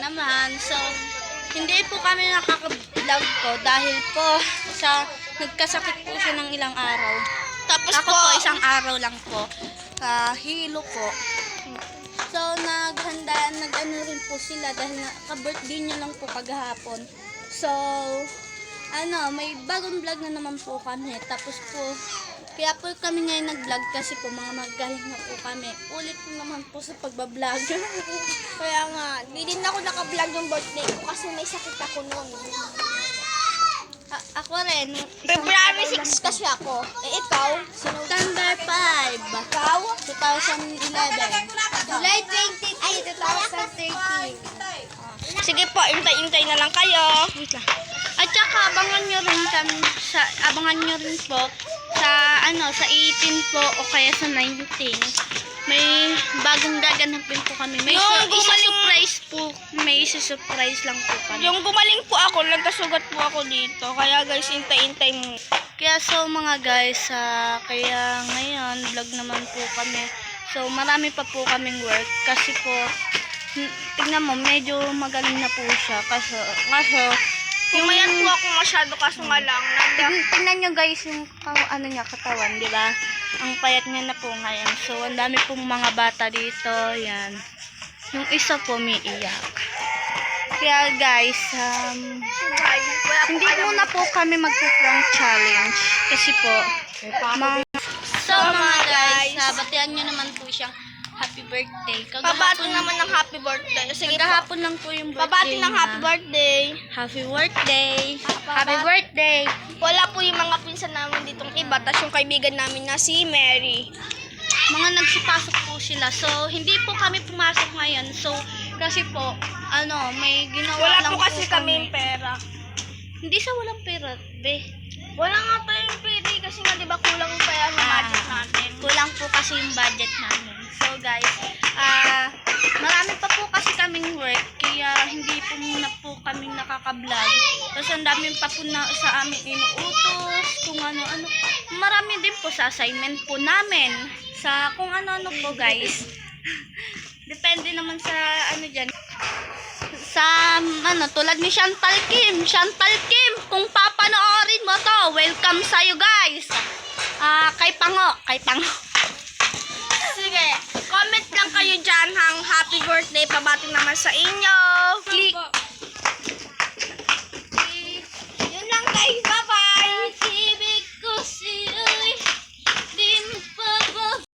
naman. So, hindi po kami nakaka-vlog po dahil po sa nagkasakit po siya ng ilang araw. Tapos ako po isang araw lang po. Hilo po. So, nag-ano rin po sila dahil ka-birthday niya lang po kagahapon. So, may bagong vlog na naman po kami. Tapos po, kaya po kami ngayon nag-vlog kasi po mga magaling na po kami. Ulit po naman po sa pagbablog. Kaya nga, di din ako naka-vlog yung birthday ko kasi may sakit ako noon. Ako rin. February 6 kasi ako. Ikaw? September 5. Ikaw? 2011. July 23, 2013. Sige po, intay-intay na lang kayo. Wait lang. At saka abangan nyo rin po sa 18 po o kaya sa 19. May bagong gaganapin po kami. May surprise lang po kami. Yung gumaling po ako, nagkasugat po ako dito. Kaya guys, intay-intay mo. Kaya mga guys, kaya ngayon vlog naman po kami. So marami pa po kaming work kasi po tingnan mo medyo magaling na po siya kaso Pumayat po ako masyado kaso nga lang. Tingnan nyo guys yung katawan, di ba? Ang payat niya na po ngayon. So, ang dami pong mga bata dito. Yan. Yung isa po may iyak. Kaya guys, hindi muna po kami magpo-prank challenge. Kasi po, mga guys, batihan nyo naman po siyang happy birthday. Pabati naman ng happy birthday. Sige, Kagahapon lang po yung birthday. pabati ng happy birthday. Happy birthday. Happy birthday. Wala po yung mga pinsan namin ditong iba. Tas yung kaibigan namin na si Mary. Mga nagsipasok po sila. So, hindi po kami pumasok ngayon. So, kasi po, may ginawa Wala lang po kasi kami pera. Hindi sa walang pera, be. Wala nga pa yung pera kasi nga diba kulang pa yung budget natin. Kulang po kasi yung budget namin. So, guys, marami pa po kasi kaming work. Kaya hindi po muna po kaming nakaka-vlog. Tapos ang dami pa po sa amin inuutos. Kung ano-ano. Marami din po sa assignment po namin. Sa kung ano-ano po, guys. Depende naman sa dyan. Sa tulad ni Chantal Kim. Chantal Kim, kung papanoorin mo to, welcome sa'yo guys. Kay Pango. Sige, comment lang kayo dyan hang happy birthday. Pabati naman sa inyo. Click